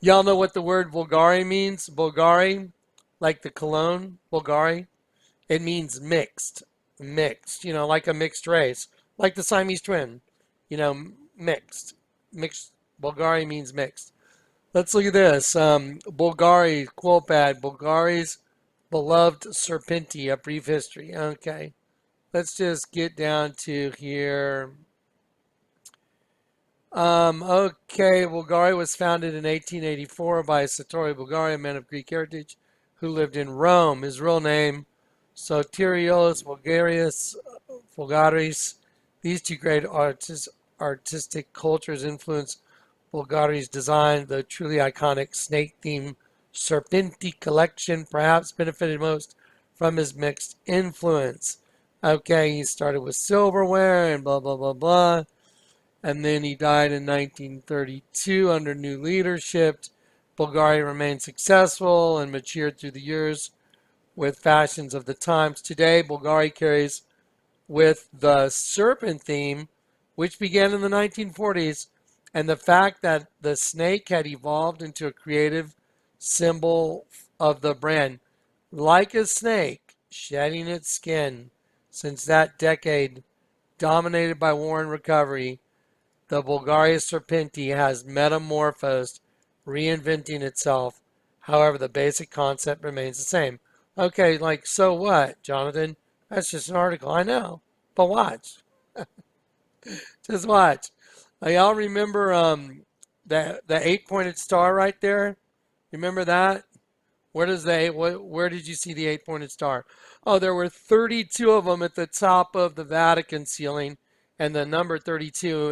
Y'all know what the word Bulgari means? Bulgari, like the cologne, Bulgari. It means mixed. Mixed, like a mixed race. Like the Siamese twin, mixed. Mixed. Bulgari means mixed. Let's look at this. Bulgari, quote pad, Bulgari's beloved Serpenti, a brief history. Okay. Let's just get down to here. Okay, Bulgari was founded in 1884 by Satori Bulgari, a man of Greek heritage who lived in Rome. His real name, Sotirios Bulgaris. These two great artistic cultures influenced Bulgari's design. The truly iconic snake-themed Serpenti collection perhaps benefited most from his mixed influence. Okay, he started with silverware and blah, blah, blah, blah. And then he died in 1932 under new leadership. Bulgari remained successful and matured through the years with fashions of the times. Today, Bulgari carries with the serpent theme, which began in the 1940s, and the fact that the snake had evolved into a creative symbol of the brand. Like a snake shedding its skin since that decade dominated by war and recovery, the Bulgaria Serpenti has metamorphosed, reinventing itself. However, the basic concept remains the same. Okay, like, so what, Jonathan? That's just an article. I know. But watch. Just watch. Y'all remember the eight-pointed star right there? Remember that? Where did you see the eight-pointed star? Oh, there were 32 of them at the top of the Vatican ceiling, and the number 32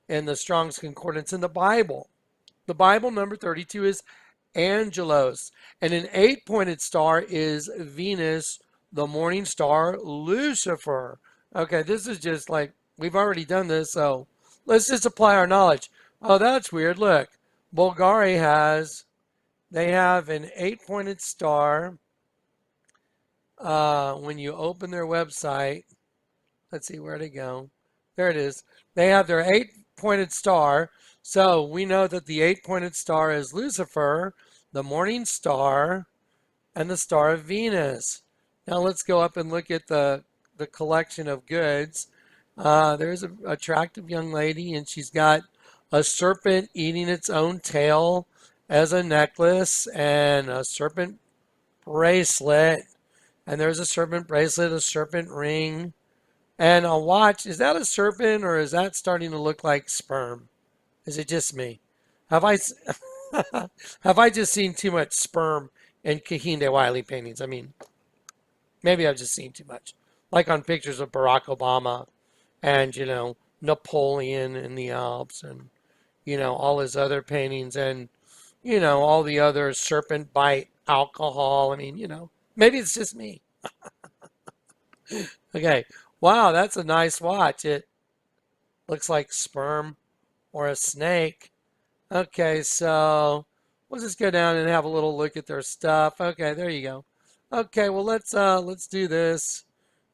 in the Strong's Concordance in the Bible. The Bible number 32 is Angelos, and an eight-pointed star is Venus, the morning star Lucifer. Okay, this is just like we've already done this, so let's just apply our knowledge. Oh, that's weird. Look, Bulgari they have an eight-pointed star. When you open their website, let's see where to go. There it is. They have their eight-pointed star. So we know that the eight-pointed star is Lucifer, the morning star, and the star of Venus. Now let's go up and look at the collection of goods. There's an attractive young lady, and she's got a serpent eating its own tail as a necklace, and a serpent bracelet. And there's a serpent bracelet, a serpent ring, and a watch. Is that a serpent, or is that starting to look like sperm? Is it just me? Have I have I just seen too much sperm in Kehinde Wiley paintings? I mean, maybe I've just seen too much. Like on pictures of Barack Obama and, Napoleon in the Alps and, all his other paintings and, all the other serpent bite alcohol. I mean, maybe it's just me. Okay. Wow, that's a nice watch. It looks like sperm or a snake. Okay, so we'll just go down and have a little look at their stuff. Okay, there you go. Okay, well let's do this.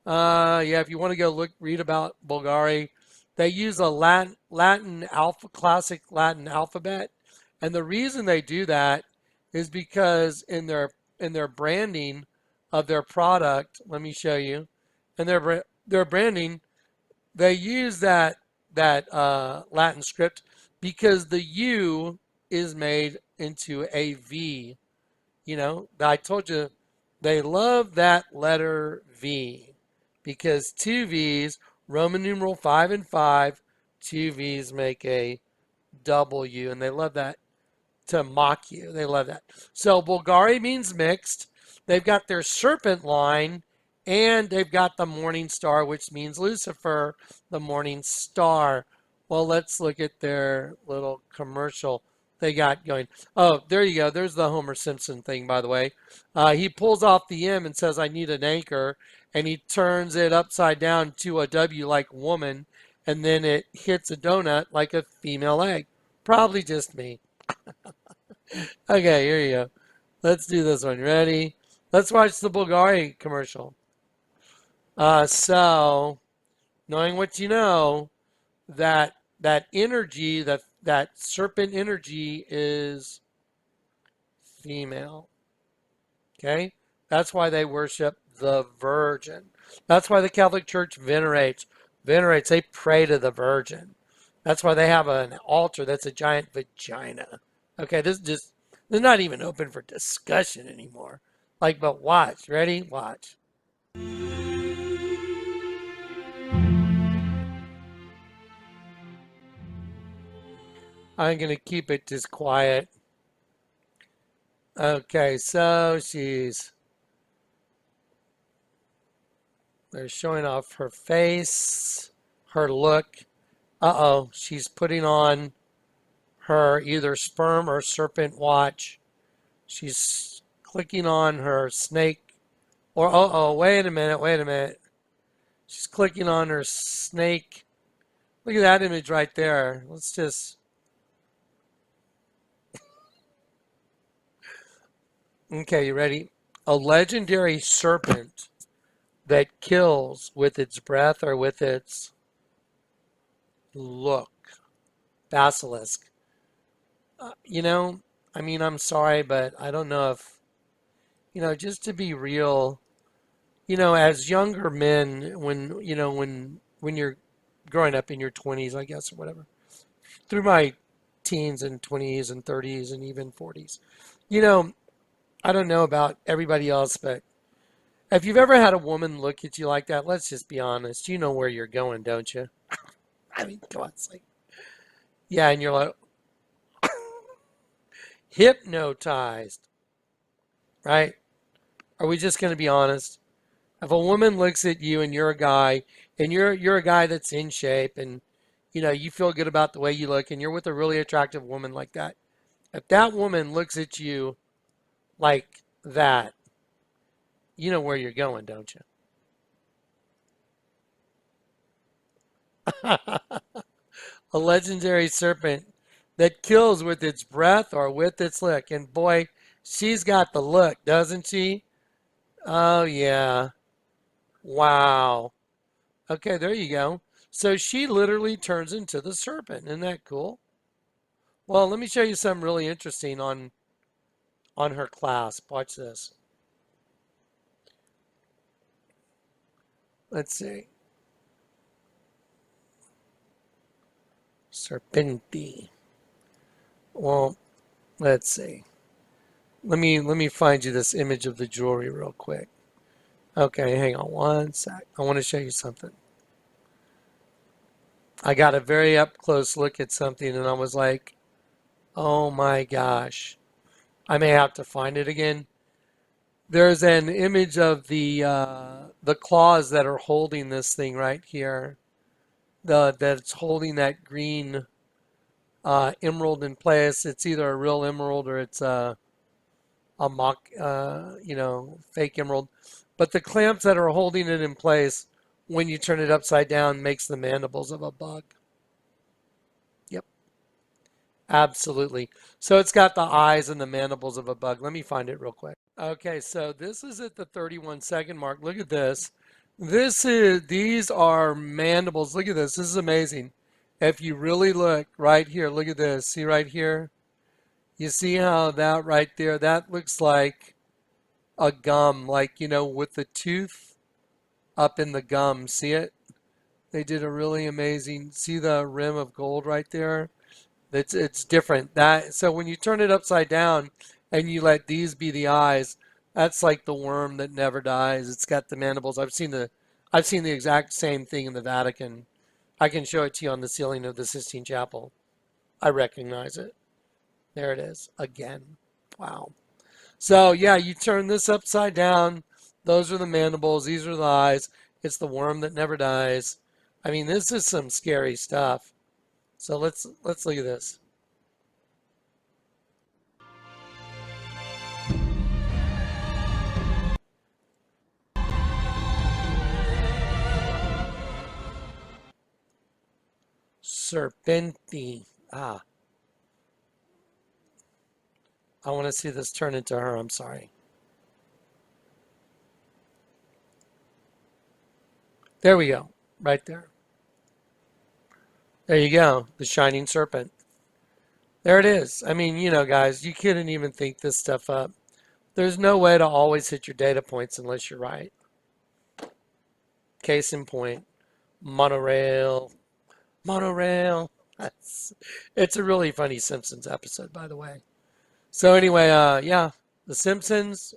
Yeah, if you want to go read about Bulgari, they use a classic Latin alphabet, and the reason they do that is because in their branding of their product, let me show you, in their branding, they use that Latin script because the U is made into a V. I told you they love that letter V because two V's, Roman numeral 5 and 5, two V's make a W, and they love that to mock you. They love that. So Bulgari means mixed. They've got their serpent line, and they've got the morning star, which means Lucifer, the morning star. Well, let's look at their little commercial they got going. Oh, there you go. There's the Homer Simpson thing, by the way. He pulls off the M and says, I need an anchor. And he turns it upside down to a W like woman. And then it hits a donut like a female egg. Probably just me. Okay, here you go. Let's do this one. Ready? Let's watch the Bulgari commercial. So, knowing what you know, that energy, that serpent energy is female. Okay? That's why they worship the Virgin. That's why the Catholic Church venerates, they pray to the Virgin. That's why they have an altar that's a giant vagina. Okay, they're not even open for discussion anymore. Like, but watch, ready? Watch. I'm going to keep it just quiet. Okay, so they're showing off her face, her look. Uh-oh, she's putting on her either sperm or serpent watch. She's clicking on her snake. Or, uh-oh, wait a minute, wait a minute. She's clicking on her snake. Look at that image right there. Let's just, okay, you ready? A legendary serpent that kills with its breath or with its look. Basilisk. You know, I mean, I'm sorry, but I don't know if, just to be real, as younger men, when you're growing up in your 20s, I guess, or whatever, through my teens and 20s and 30s and even 40s, you know, I don't know about everybody else, but if you've ever had a woman look at you like that, let's just be honest, you know where you're going, don't you? I mean, come on, it's like, yeah, and you're like hypnotized, right? Are we just going to be honest? If a woman looks at you and you're a guy and you're a guy that's in shape and you feel good about the way you look and you're with a really attractive woman like that, if that woman looks at you like that, you know where you're going, don't you? A legendary serpent that kills with its breath or with its look. And boy, she's got the look, doesn't she? Oh yeah. Wow. Okay, there you go. So she literally turns into the serpent. Isn't that cool? Well, let me show you something really interesting on her clasp. Watch this. Let's see. Serpenti. Well, let's see. Let me find you this image of the jewelry real quick. Okay, hang on one sec. I want to show you something. I got a very up close look at something and I was like, oh my gosh. I may have to find it again. There's an image of the claws that are holding this thing right here. That's holding that green emerald in place. It's either a real emerald or it's a mock, fake emerald. But the clamps that are holding it in place when you turn it upside down makes the mandibles of a bug. Yep, absolutely. So it's got the eyes and the mandibles of a bug. Let me find it real quick. Okay, so this is at the 31-second mark. Look at this. These are mandibles. Look at this. This is amazing. If you really look right here, look at this. See right here? You see how that right there, that looks like a gum, like, with the tooth up in the gum. See it? They did a really amazing, see the rim of gold right there? It's different. That so when you turn it upside down and you let these be the eyes, that's like the worm that never dies. It's got the mandibles. I've seen the exact same thing in the Vatican. I can show it to you on the ceiling of the Sistine Chapel. I recognize it. There it is again. Wow. So yeah, you turn this upside down. Those are the mandibles. These are the eyes. It's the worm that never dies. I mean, this is some scary stuff. So let's look at this. Serpenti. Ah, I want to see this turn into her. I'm sorry. There we go. Right there. There you go. The shining serpent. There it is. I mean, guys, you couldn't even think this stuff up. There's no way to always hit your data points unless you're right. Case in point, monorail, monorail. That's, it's a really funny Simpsons episode, by the way. So anyway, yeah, the Simpsons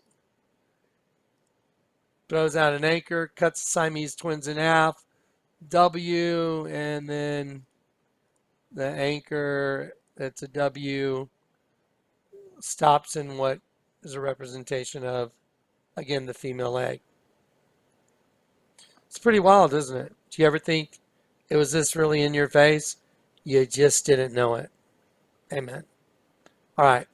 throws out an anchor, cuts the Siamese twins in half, W, and then the anchor that's a W stops in what is a representation of, again, the female egg. It's pretty wild, isn't it? Do you ever think it was this really in your face? You just didn't know it. Amen. All right.